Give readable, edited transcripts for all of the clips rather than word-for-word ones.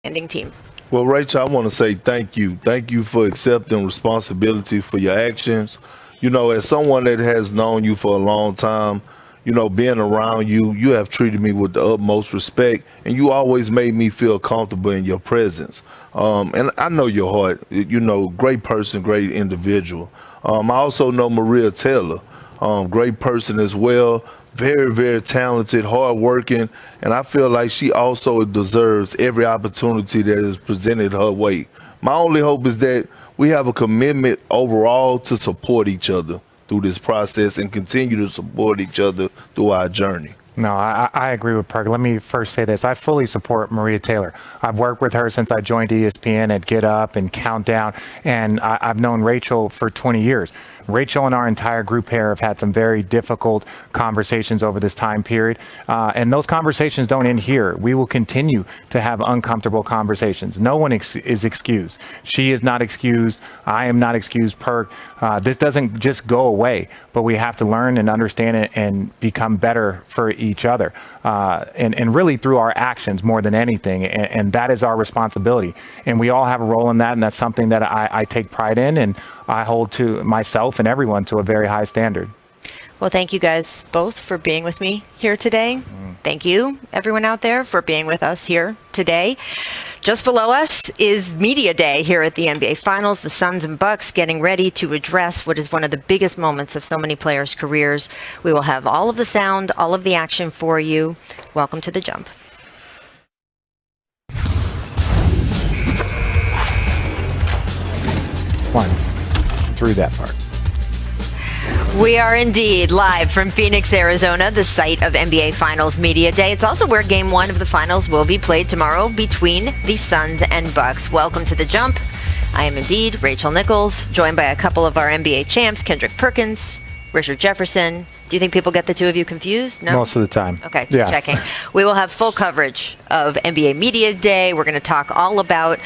ending team. Well, Rachel, I want to say thank you. Thank you for accepting responsibility for your actions. You know, as someone that has known you for a long time, you know, being around you, you have treated me with the utmost respect, and you always made me feel comfortable in your presence. And I know your heart. You know, great person, great individual. I also know Maria Taylor, great person as well. Very, very talented, hardworking, and I feel like she also deserves every opportunity that is presented her way. My only hope is that we have a commitment overall to support each other through this process and continue to support each other through our journey. No, I agree with Perk. Let me first say this. I fully support Maria Taylor. I've worked with her since I joined ESPN at Get Up and Countdown, and I've known Rachel for 20 years. Rachel and our entire group here have had some very difficult conversations over this time period, and those conversations don't end here. We will continue to have uncomfortable conversations. No one is excused. She is not excused. I am not excused, Perk. This doesn't just go away, but we have to learn and understand it and become better for each other, and really through our actions more than anything, and that is our responsibility. And we all have a role in that, and that's something that I take pride in, and I hold to myself and everyone to a very high standard. Well, thank you guys both for being with me here today. Thank you, everyone out there, for being with us here today. Just below us is Media Day here at the NBA Finals. The Suns and Bucks getting ready to address what is one of the biggest moments of so many players' careers. We will have all of the sound, all of the action for you. Welcome to The Jump. One, through that part. We are indeed live from Phoenix, Arizona, the site of NBA Finals Media Day. It's also where Game 1 of the Finals will be played tomorrow between the Suns and Bucks. Welcome to The Jump. I am indeed Rachel Nichols, joined by a couple of our NBA champs, Kendrick Perkins, Richard Jefferson. Do you think people get the two of you confused? No? Most of the time. Okay, just checking. We will have full coverage of NBA Media Day. We're going to talk all about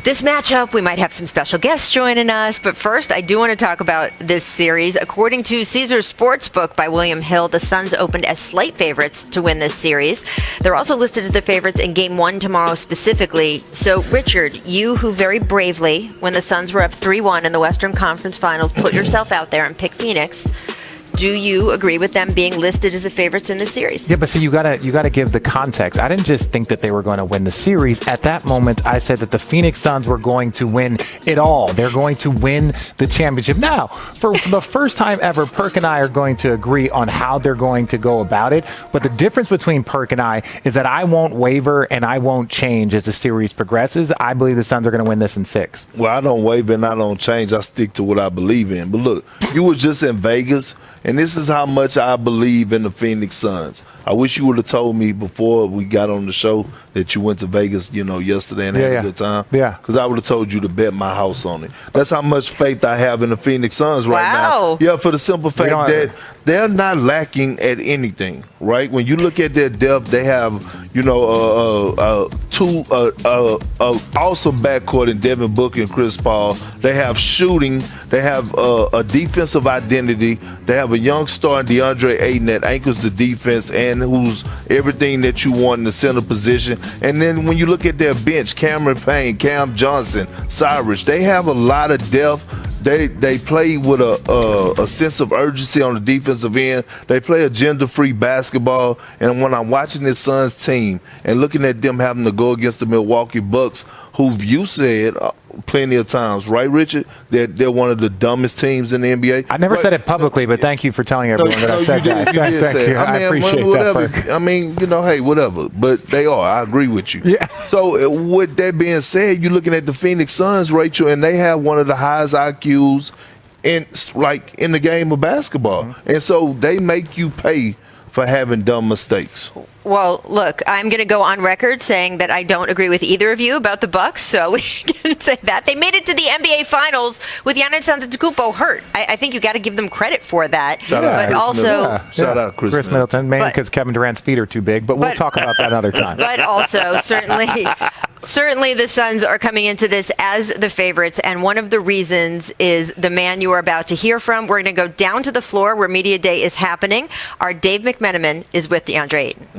this matchup. We might have some special guests joining us, but first I do want to talk about this series. According to Caesars Sportsbook by William Hill, the Suns opened as slight favorites to win this series. They're also listed as the favorites in Game 1 tomorrow specifically. So, Richard, you who very bravely, when the Suns were up 3-1 in the Western Conference Finals, put yourself out there and picked Phoenix. Do you agree with them being listed as the favorites in the series? Yeah, but see, you gotta give the context. I didn't just think that they were going to win the series. At that moment, I said that the Phoenix Suns were going to win it all. They're going to win the championship. Now, for the first time ever, Perk and I are going to agree on how they're going to go about it. But the difference between Perk and I is that I won't waver and I won't change as the series progresses. I believe the Suns are going to win this in 6. Well, I don't waver and I don't change. I stick to what I believe in. But look, you were just in Vegas, and this is how much I believe in the Phoenix Suns. I wish you would have told me before we got on the show that you went to Vegas, you know, yesterday and had a good time. Yeah. Because I would have told you to bet my house on it. That's how much faith I have in the Phoenix Suns right now. Yeah, for the simple fact that they're not lacking at anything, right? When you look at their depth, they have, you know, two awesome backcourt in Devin Booker and Chris Paul. They have shooting. They have a defensive identity. They have a young star in DeAndre Ayton that anchors the defense and who's everything that you want in the center position. And then when you look at their bench, Cameron Payne, Cam Johnson, Cyrus, they have a lot of depth. They play with a sense of urgency on the defensive end. They play agenda-free basketball. And when I'm watching this Suns team and looking at them having to go against the Milwaukee Bucks, who you said plenty of times, right, Richard, that they're one of the dumbest teams in the NBA. I never said it publicly, but thank you for telling everyone that I said that. Thank you. I appreciate that. I mean, you know, hey, whatever. But they are. I agree with you. Yeah. So with that being said, you're looking at the Phoenix Suns, Rachel, and they have one of the highest IQs in the game of basketball. Mm-hmm. And so they make you pay for having dumb mistakes. Well, look, I'm going to go on record saying that I don't agree with either of you about the Bucks, so we can say that. They made it to the NBA Finals with Giannis Antetokounmpo hurt. I think you got to give them credit for that. Shout out Chris Middleton, mainly because Kevin Durant's feet are too big, but we'll talk about that another time. But also, certainly the Suns are coming into this as the favorites, and one of the reasons is the man you are about to hear from. We're going to go down to the floor where Media Day is happening. Our Dave McMenamin is with DeAndre Ayton.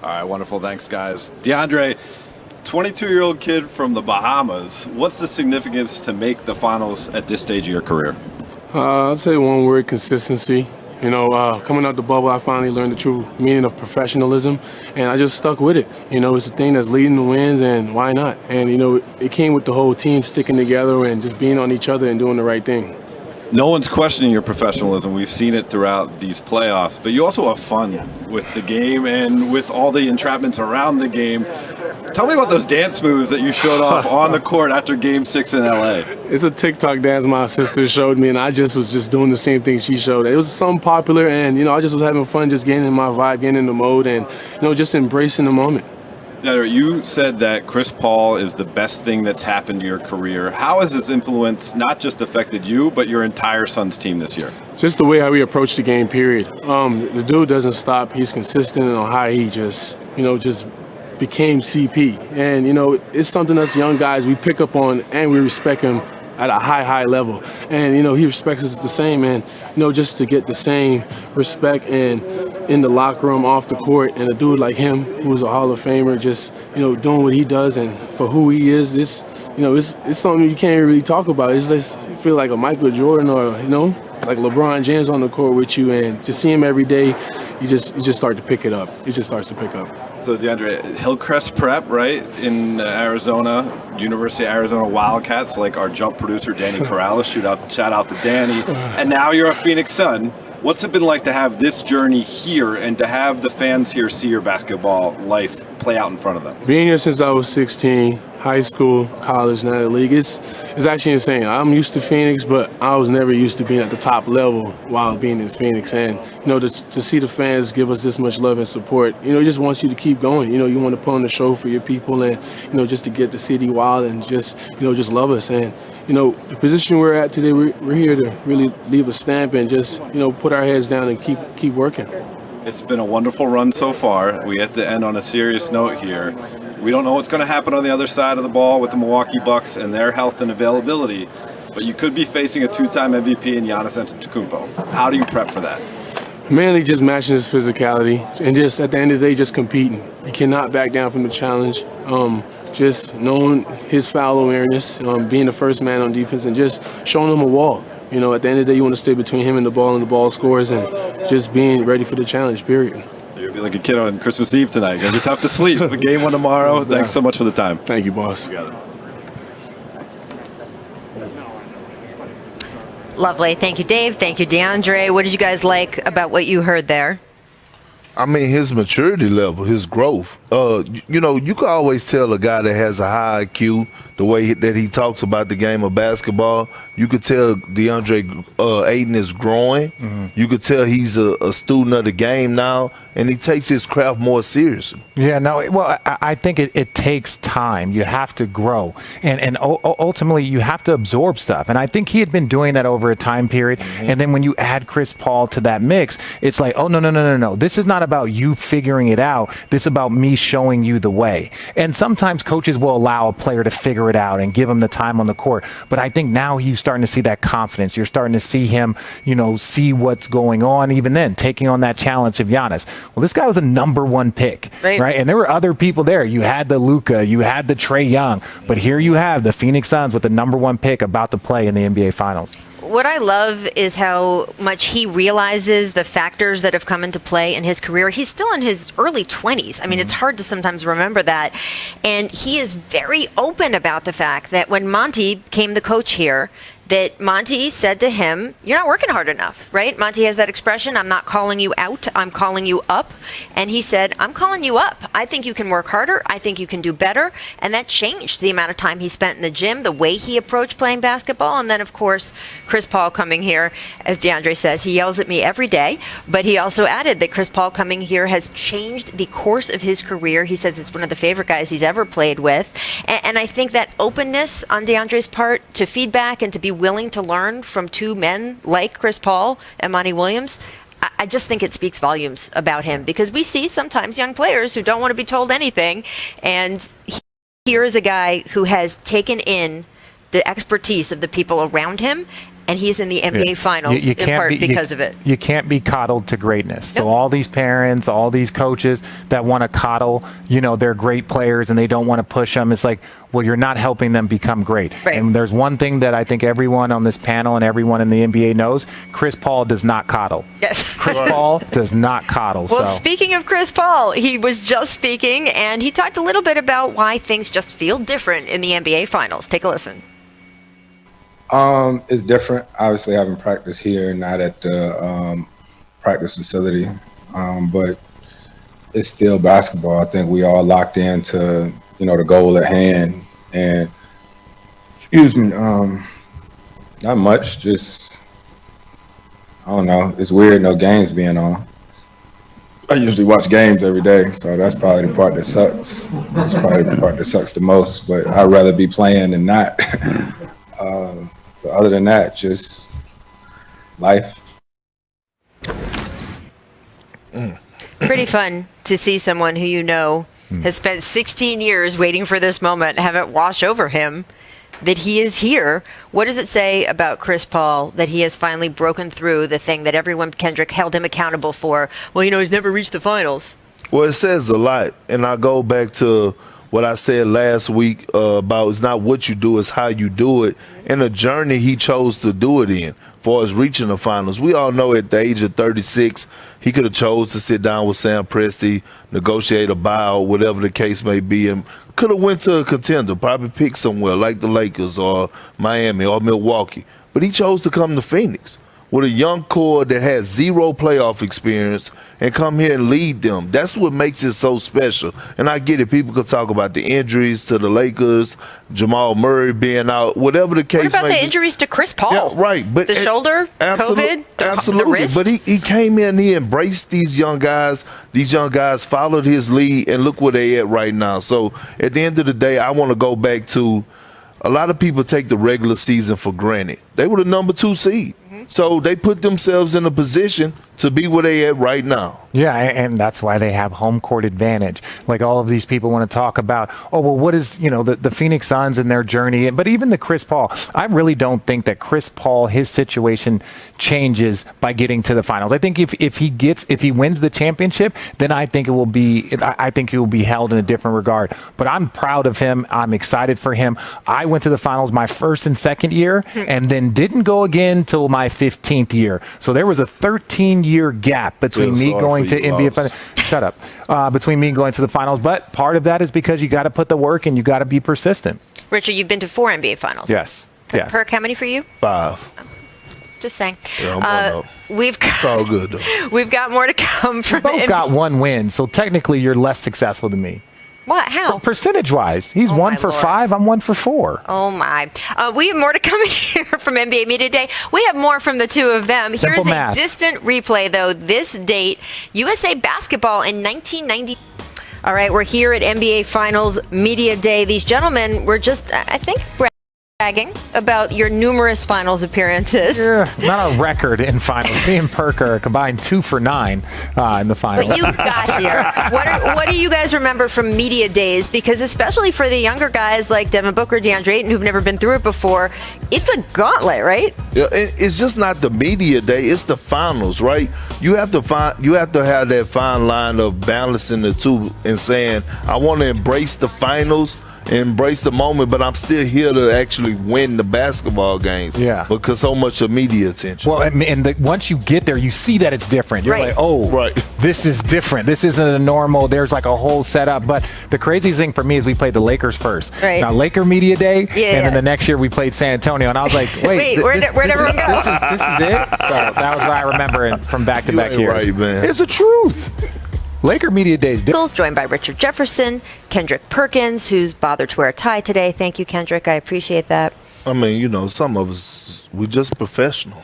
All right, wonderful. Thanks, guys. DeAndre, 22-year-old kid from the Bahamas. What's the significance to make the finals at this stage of your career? I'd say one word: consistency. Coming out the bubble, I finally learned the true meaning of professionalism, and I just stuck with it. It's a thing that's leading the wins, and why not? And, it came with the whole team sticking together and just being on each other and doing the right thing. No one's questioning your professionalism. We've seen it throughout these playoffs, but you also have fun with the game and with all the entrapments around the game. Tell me about those dance moves that you showed off on the court after Game 6 in LA. It's a TikTok dance my sister showed me, and I just was doing the same thing she showed. It was something popular, and, I just was having fun, just getting in my vibe, getting in the mode, and, just embracing the moment. You said that Chris Paul is the best thing that's happened to your career. How has his influence not just affected you, but your entire Suns team this year? Just the way how we approach the game, period. The dude doesn't stop. He's consistent on how he just became CP. And, it's something us young guys, we pick up on and we respect him at a high level. And, he respects us the same. And, just to get the same respect and in the locker room, off the court, and a dude like him, who's a Hall of Famer, just, doing what he does and for who he is, it's something you can't really talk about. It's just, you feel like a Michael Jordan or, like LeBron James on the court with you, and to see him every day, you just start to pick it up. It just starts to pick up. So DeAndre, Hillcrest Prep, right, in Arizona, University of Arizona Wildcats, like our jump producer Danny Corrales. Shout out to Danny. And now you're a Phoenix Sun. What's it been like to have this journey here and to have the fans here see your basketball life play out in front of them? Being here since I was 16, high school, college, now the league, it's actually insane. I'm used to Phoenix, but I was never used to being at the top level while being in Phoenix. And, to see the fans give us this much love and support, it just wants you to keep going. You want to put on the show for your people and, just to get the city wild and just love us. And, the position we're at today, we're here to really leave a stamp and just, put our heads down and keep working. It's been a wonderful run so far. We have to end on a serious note here. We don't know what's going to happen on the other side of the ball with the Milwaukee Bucks and their health and availability, but you could be facing a two-time MVP in Giannis Antetokounmpo. How do you prep for that? Mainly just matching his physicality and just at the end of the day, just competing. You cannot back down from the challenge. Just knowing his foul awareness, being the first man on defense, and just showing him a wall. At the end of the day, you want to stay between him and the ball scores, and just being ready for the challenge, period. You'll be like a kid on Christmas Eve tonight. It's going to be tough to sleep. Game 1 tomorrow. Thanks so much for the time. Thank you, boss. You got it. Lovely. Thank you, Dave. Thank you, DeAndre. What did you guys like about what you heard there? I mean, his maturity level, his growth. You can always tell a guy that has a high IQ, the way that he talks about the game of basketball. You could tell DeAndre Ayton is growing. Mm-hmm. You could tell he's a student of the game now, and he takes his craft more seriously. Yeah, no, well, I think it takes time. You have to grow, and ultimately you have to absorb stuff. And I think he had been doing that over a time period. Mm-hmm. And then when you add Chris Paul to that mix, it's like, oh, no. This is not about you figuring it out. This is about me showing you the way. And sometimes coaches will allow a player to figure it out and give him the time on the court. But I think now you're starting to see that confidence. You're starting to see him, see what's going on. Even then, taking on that challenge of Giannis. Well, this guy was a number 1 pick, right? And there were other people there. You had the Luka, you had the Trae Young, but here you have the Phoenix Suns with the number 1 pick about to play in the NBA Finals. What I love is how much he realizes the factors that have come into play in his career. He's still in his early 20s. I mean, it's hard to sometimes remember that. And he is very open about the fact that when Monty became the coach here, that Monty said to him, you're not working hard enough, right? Monty has that expression, I'm not calling you out, I'm calling you up. And he said, I'm calling you up. I think you can work harder. I think you can do better. And that changed the amount of time he spent in the gym, the way he approached playing basketball. And then, of course, Chris Paul coming here, as DeAndre says, he yells at me every day. But he also added that Chris Paul coming here has changed the course of his career. He says it's one of the favorite guys he's ever played with. And I think that openness on DeAndre's part to feedback and to be willing to learn from two men like Chris Paul and Monty Williams, I just think it speaks volumes about him, because we see sometimes young players who don't want to be told anything. And here is a guy who has taken in the expertise of the people around him and he's in the NBA Finals in part because of it. You can't be coddled to greatness. So all these parents, all these coaches that want to coddle, they're great players and they don't want to push them. It's like, well, you're not helping them become great. Right. And there's one thing that I think everyone on this panel and everyone in the NBA knows: Chris Paul does not coddle. Yes. Chris Paul does not coddle. Well, speaking of Chris Paul, he was just speaking, and he talked a little bit about why things just feel different in the NBA Finals. Take a listen. It's different. Obviously, having practice here, not at the practice facility, but it's still basketball. I think we all locked into the goal at hand, and not much. Just I don't know. It's weird, no games being on. I usually watch games every day, so that's probably the part that sucks. That's probably the part that sucks the most. But I'd rather be playing than not. But other than that, just life. Pretty fun to see someone who has spent 16 years waiting for this moment, have it wash over him, that he is here. What does it say about Chris Paul that he has finally broken through the thing that everyone, Kendrick, held him accountable for? Well, he's never reached the finals. Well, it says a lot, and I go back to what I said last week about it's not what you do, it's how you do it, and the journey he chose to do it in for us reaching the finals. We all know at the age of 36, he could have chose to sit down with Sam Presti, negotiate a buyout, whatever the case may be, and could have went to a contender, probably picked somewhere like the Lakers or Miami or Milwaukee. But he chose to come to Phoenix with a young core that has zero playoff experience and come here and lead them. That's what makes it so special. And I get it. People could talk about the injuries to the Lakers, Jamal Murray being out, whatever the case may be. What about the injuries to Chris Paul? Yeah, right. But the shoulder, COVID, absolutely. the wrist? But he came in, he embraced these young guys. These young guys followed his lead, and look where they at right now. So at the end of the day, I want to go back to a lot of people take the regular season for granted. They were the number 2 seed. So they put themselves in a position to be where they at right now. Yeah, and that's why they have home court advantage. Like all of these people want to talk about, what is, the Phoenix Suns and their journey. But even the Chris Paul, I really don't think that Chris Paul, his situation changes by getting to the finals. I think if he wins the championship, then I think he will be held in a different regard. But I'm proud of him. I'm excited for him. I went to the finals my first and second year and then didn't go again till my 15th year. So there was a 13-year gap between me going to NBA finals. Shut up. Between me going to the finals. But part of that is because you got to put the work and you got to be persistent. Richard, you've been to 4 NBA finals. Yes. Yes. Perk, how many for you? 5. Just saying. Yeah, I'm going up. It's all good, though. We've got more to come from Both got 1 win, so technically you're less successful than me. What? How? Well, percentage-wise, he's 1 for 5. I'm 1 for 4. Oh my! We have more to come here from NBA Media Day. We have more from the two of them. Simple Here's math. a distant replay, though. This date: USA basketball in 1990. All right, we're here at NBA Finals Media Day. These gentlemen were just, I think, bragging about your numerous finals appearances. Yeah, not a record in finals. Me and Perk are combined 2 for 9 in the finals. But you got here. What do you guys remember from media days? Because especially for the younger guys like Devin Booker, DeAndre Ayton, who've never been through it before, it's a gauntlet, right? Yeah, it's just not the media day; it's the finals, right? You have to have that fine line of balancing the two and saying, I want to embrace the finals, embrace the moment, but I'm still here to actually win the basketball games. Yeah. Because so much of media attention. Well, once you get there, you see that it's different. You're Right. like, Right. This is different. This isn't a normal. There's like a whole setup. But the craziest thing for me is we played the Lakers first. Right. Now, Laker Media Day, Yeah. and then the next year we played San Antonio, and I was like, wait, where'd everyone go? This is it? So that was what I remember from back-to-back You ain't years. right, man. It's the truth. Laker Media Day is different. Nichols, joined by Richard Jefferson, Kendrick Perkins, who's bothered to wear a tie today. Thank you, Kendrick. I appreciate that. I mean, some of us, we just professional.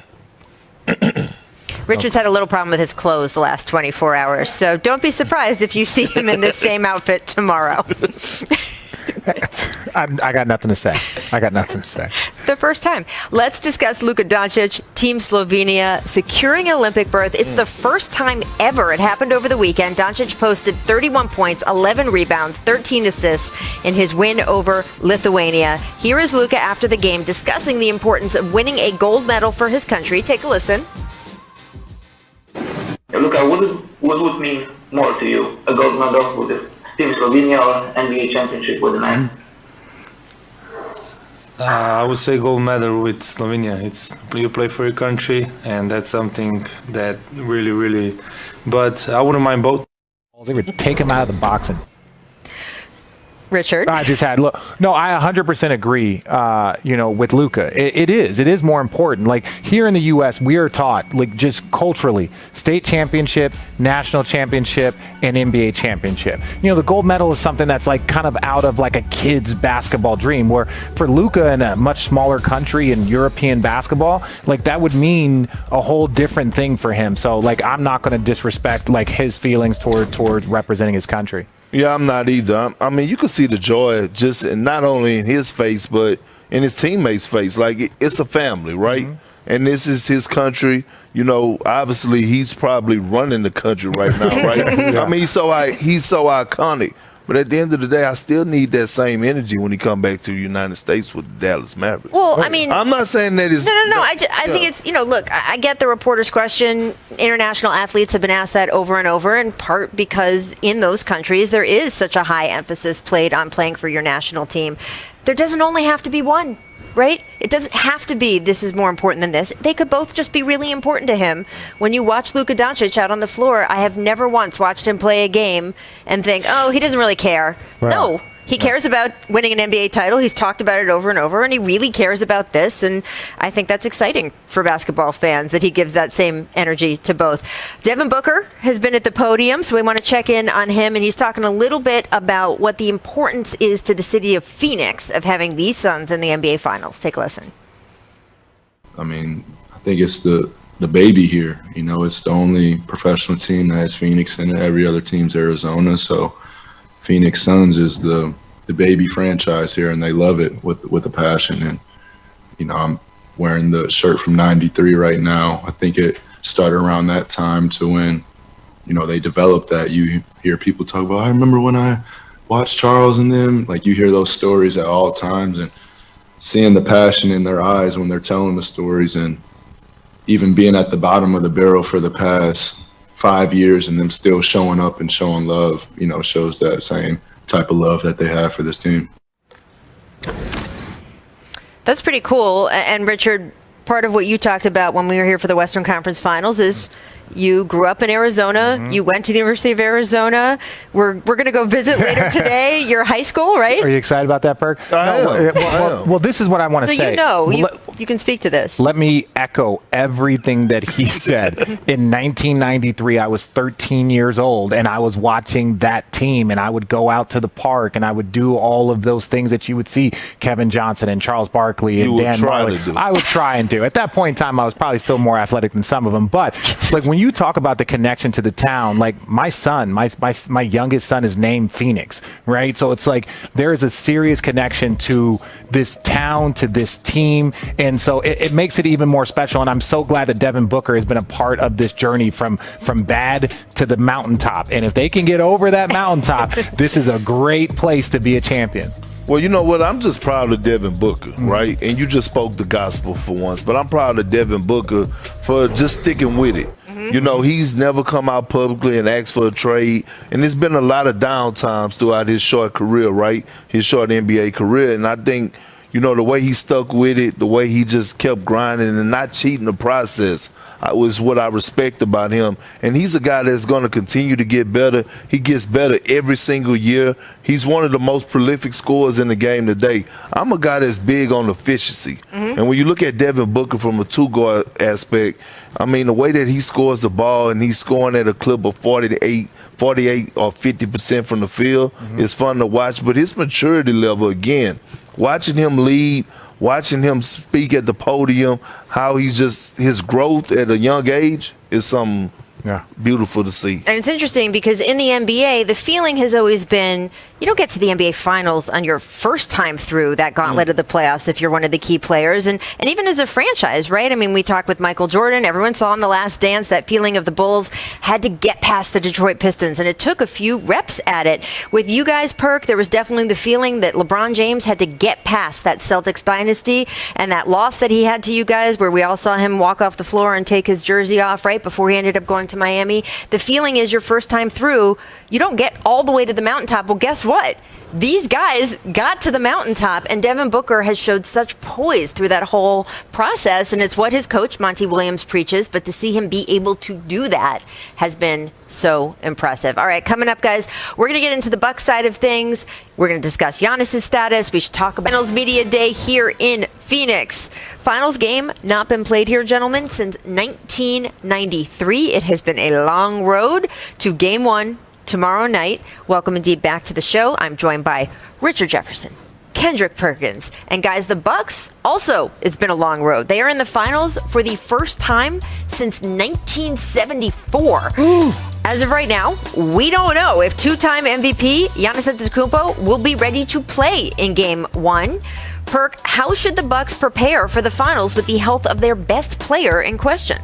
Richard's had a little problem with his clothes the last 24 hours, so don't be surprised if you see him in the same outfit tomorrow. I got nothing to say. The first time. Let's discuss Luka Doncic, Team Slovenia securing an Olympic berth. It's the first time ever. It happened over the weekend. Doncic posted 31 points, 11 rebounds, 13 assists in his win over Lithuania. Here is Luka after the game discussing the importance of winning a gold medal for his country. Take a listen. Luka, what would mean more to you? A gold medal with the Team Slovenia or NBA championship with the men? I would say gold medal with Slovenia. You play for your country, and that's something that really. But I wouldn't mind both. They would take him out of the boxing. Richard? I I 100% agree, with Luka. It is more important. Like here in the U.S., we are taught, like just culturally, state championship, national championship, and NBA championship. The gold medal is something that's like kind of out of like a kid's basketball dream, where for Luka in a much smaller country in European basketball, like that would mean a whole different thing for him. So like I'm not going to disrespect like his feelings towards representing his country. Yeah, I'm not either. I mean, you can see the joy just not only in his face, but in his teammates' face. Like, it's a family, right? Mm-hmm. And this is his country. Obviously, he's probably running the country right now, right? Yeah. I mean, he's so iconic. But at the end of the day, I still need that same energy when he come back to the United States with the Dallas Mavericks. Well, I mean, I'm not saying that it's... No. I think it's, look, I get the reporter's question. International athletes have been asked that over and over, in part because in those countries there is such a high emphasis played on playing for your national team. There doesn't only have to be one. Right? It doesn't have to be this is more important than this. They could both just be really important to him. When you watch Luka Doncic out on the floor, I have never once watched him play a game and think, oh, he doesn't really care. Right. No. He cares about winning an NBA title. He's talked about it over and over, and he really cares about this. And I think that's exciting for basketball fans that he gives that same energy to both. Devin Booker has been at the podium, so we want to check in on him. And he's talking a little bit about what the importance is to the city of Phoenix of having these Suns in the NBA Finals. Take a listen. I mean, I think it's the baby here. It's the only professional team that has Phoenix in it. Every other team's Arizona, so Phoenix Suns is the baby franchise here, and they love it with a passion. And I'm wearing the shirt from '93 right now. I think it started around that time to when they developed that. You hear people talk about, I remember when I watched Charles and them. Like, you hear those stories at all times, and seeing the passion in their eyes when they're telling the stories, and even being at the bottom of the barrel for the past 5 years and them still showing up and showing love, shows that same type of love that they have for this team. That's pretty cool. And Richard, part of what you talked about when we were here for the Western Conference Finals is you grew up in Arizona. Mm-hmm. You went to the University of Arizona. We're going to go visit later today. Your high school, right? Are you excited about that, Perk? Well, this is what I want to say. You can speak to this. Let me echo everything that he said. In 1993, I was 13 years old, and I was watching that team, and I would go out to the park, and I would do all of those things that you would see Kevin Johnson and Charles Barkley and Dan Marley. I would try and do. At that point in time, I was probably still more athletic than some of them. But like when you talk about the connection to the town, like my son, my youngest son is named Phoenix, right? So it's like there is a serious connection to this town, to this team. And so it makes it even more special. And I'm so glad that Devin Booker has been a part of this journey from bad to the mountaintop. And if they can get over that mountaintop, this is a great place to be a champion. Well, you know what? I'm just proud of Devin Booker, right? And you just spoke the gospel for once. But I'm proud of Devin Booker for just sticking with it. He's never come out publicly and asked for a trade. And there's been a lot of downtimes throughout his short career, right? His short NBA career. And I think, the way he stuck with it, the way he just kept grinding and not cheating the process was what I respect about him. And he's a guy that's going to continue to get better. He gets better every single year. He's one of the most prolific scorers in the game today. I'm a guy that's big on efficiency. And when you look at Devin Booker from a two-guard aspect, I mean, the way that he scores the ball and he's scoring at a clip of 48 or 50% from the field is fun to watch. But his maturity level, again, watching him lead, watching him speak at the podium, how he's just his growth at a young age is something Yeah. Beautiful to see. And it's interesting because in the NBA, the feeling has always been you don't get to the NBA Finals on your first time through that gauntlet of the playoffs if you're one of the key players. And even as a franchise, right? I mean, we talked with Michael Jordan. Everyone saw in The Last Dance that feeling of the Bulls had to get past the Detroit Pistons. And it took a few reps at it. With you guys, Perk, there was definitely the feeling that LeBron James had to get past that Celtics dynasty and that loss that he had to you guys where we all saw him walk off the floor and take his jersey off, right, before he ended up going to Miami. The feeling is your first time through, you don't get all the way to the mountaintop. Well, guess what? These guys got to the mountaintop, and Devin Booker has showed such poise through that whole process, and it's what his coach, Monty Williams, preaches, but to see him be able to do that has been so impressive. All right, coming up, guys, we're going to get into the Bucks side of things. We're going to discuss Giannis' status. We should talk about Finals Media Day here in Phoenix. Finals game not been played here, gentlemen, since 1993. It has been a long road to Game 1 tomorrow night. Welcome indeed back to the show. I'm joined by Richard Jefferson, Kendrick Perkins, and guys, the Bucks also, it's been a long road. They are in the finals for the first time since 1974. As of right now, we don't know if two-time MVP Giannis Antetokounmpo will be ready to play in Game 1. Perk, how should the Bucks prepare for the finals with the health of their best player in question?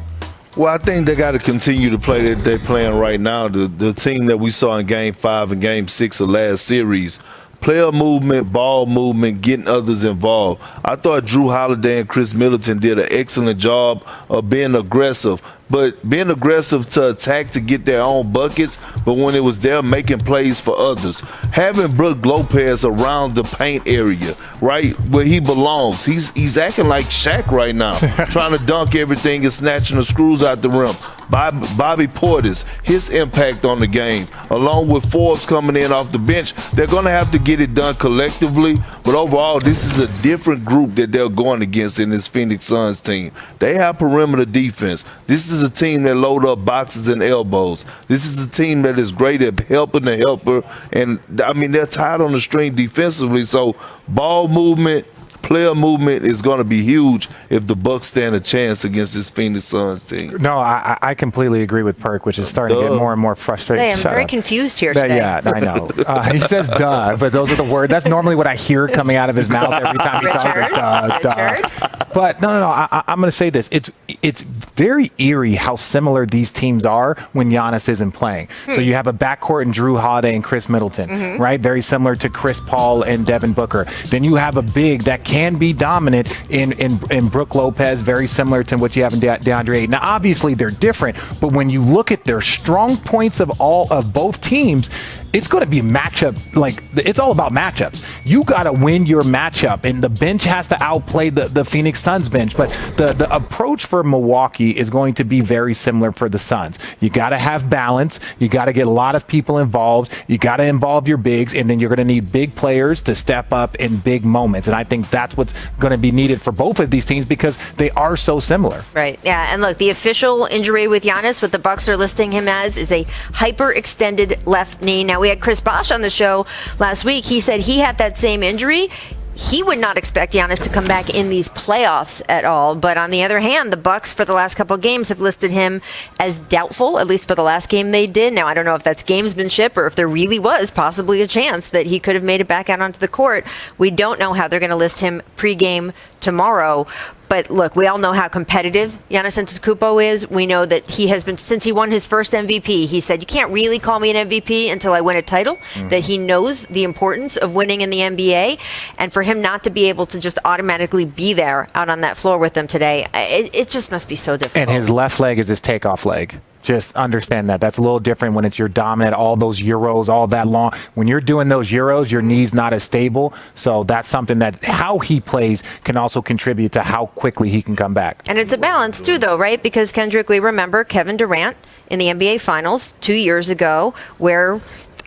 Well, I think they got to continue to play that they're playing right now. The team that we saw in Game 5 and Game 6 of last series, player movement, ball movement, getting others involved. I thought Drew Holiday and Chris Middleton did an excellent job of being aggressive, but being aggressive to attack to get their own buckets, but when it was there making plays for others. Having Brook Lopez around the paint area, right, where he belongs. He's acting like Shaq right now, trying to dunk everything and snatching the screws out the rim. Bobby Portis, his impact on the game, along with Forbes coming in off the bench, they're going to have to get it done collectively, but overall, this is a different group that they're going against in this Phoenix Suns team. They have perimeter defense. This is a team that load up boxes and elbows. This is a team that is great at helping the helper, and I mean, they're tied on the string defensively, so ball movement, player movement is going to be huge if the Bucks stand a chance against this Phoenix Suns team. No, I completely agree with Perk, which is starting to get more and more frustrated. Hey, I'm very confused here today. Yeah, I know. He says duh, but those are the words. That's normally what I hear coming out of his mouth every time he talks. Duh. But no. I'm going to say this. It's very eerie how similar these teams are when Giannis isn't playing. So you have a backcourt in Drew Holiday and Chris Middleton, right? Very similar to Chris Paul and Devin Booker. Then you have a big that can be dominant in Brook Lopez, very similar to what you have in DeAndre Ayton. Now, obviously, they're different, but when you look at their strong points of both teams, it's going to be matchup. Like, it's all about matchups. You got to win your matchup, and the bench has to outplay the Phoenix Suns bench. But the approach for Milwaukee is going to be very similar for the Suns. You got to have balance. You got to get a lot of people involved. You got to involve your bigs, and then you're going to need big players to step up in big moments. And I think that's what's going to be needed for both of these teams because they are so similar. Right. Yeah. And look, the official injury with Giannis, what the Bucks are listing him as, is a hyperextended left knee. Now, we had Chris Bosh on the show last week. He said he had that same injury. He would not expect Giannis to come back in these playoffs at all. But on the other hand, the Bucks for the last couple of games have listed him as doubtful, at least for the last game they did. Now, I don't know if that's gamesmanship or if there really was possibly a chance that he could have made it back out onto the court. We don't know how they're going to list him pregame tomorrow. But look, we all know how competitive Giannis Antetokounmpo is. We know that he has been, since he won his first MVP, he said, you can't really call me an MVP until I win a title, that he knows the importance of winning in the NBA. And for him not to be able to just automatically be there out on that floor with them today, it just must be so difficult. And his left leg is his takeoff leg. Just understand that. That's a little different when it's your dominant, all those Euros, all that long. When you're doing those Euros, your knee's not as stable. So that's something that how he plays can also contribute to how quickly he can come back. And it's a balance too, though, right? Because, Kendrick, we remember Kevin Durant in the NBA Finals 2 years ago where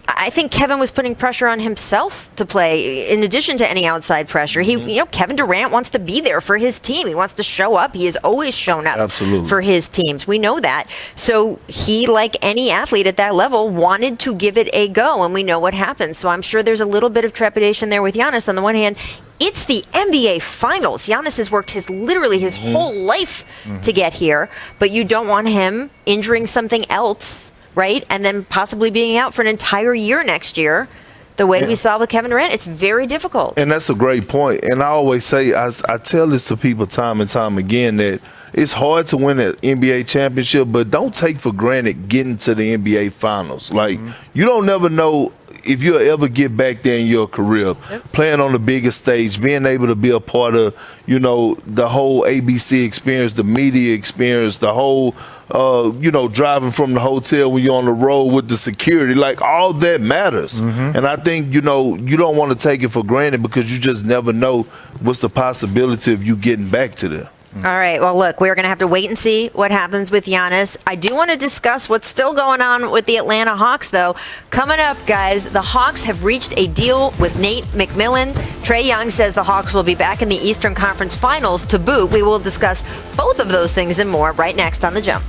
I think Kevin was putting pressure on himself to play in addition to any outside pressure. Kevin Durant wants to be there for his team. He wants to show up. He has always shown up for his teams. We know that. So he, like any athlete at that level, wanted to give it a go, and we know what happened. So I'm sure there's a little bit of trepidation there with Giannis. On the one hand, it's the NBA Finals. Giannis has worked literally his whole life to get here, but you don't want him injuring something else, right? And then possibly being out for an entire year next year. The way we saw with Kevin Durant, it's very difficult. And that's a great point. And I always say, I tell this to people time and time again, that it's hard to win an NBA championship, but don't take for granted getting to the NBA Finals. Like, you don't never know if you'll ever get back there in your career, playing on the biggest stage, being able to be a part of, the whole ABC experience, the media experience, the whole, driving from the hotel when you're on the road with the security, like all that matters. And I think, you don't want to take it for granted because you just never know what's the possibility of you getting back to there. All right. Well, look, we're going to have to wait and see what happens with Giannis. I do want to discuss what's still going on with the Atlanta Hawks, though. Coming up, guys, the Hawks have reached a deal with Nate McMillan. Trae Young says the Hawks will be back in the Eastern Conference Finals to boot. We will discuss both of those things and more right next on The Jump.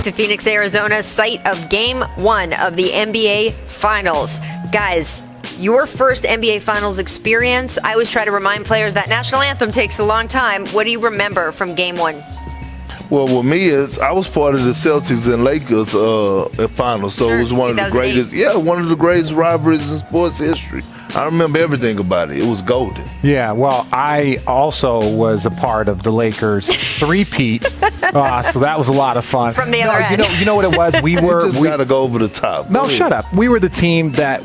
To Phoenix, Arizona, site of Game 1 of the NBA Finals. Guys, your first NBA Finals experience. I always try to remind players that national anthem takes a long time. What do you remember from Game 1? Well, with me I was part of the Celtics and Lakers finals, so it was one of the greatest rivalries in sports history. I remember everything about it. It was golden. Yeah, well, I also was a part of the Lakers three-peat, so that was a lot of fun. From the other end. You know what it was? We just got to go over the top. No, shut up. We were the team that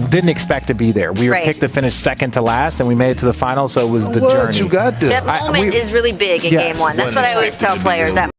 didn't expect to be there. We were picked to finish second to last, and we made it to the final. So it was the journey. You got this. That moment is really big in Game 1. That's what I always tell players. That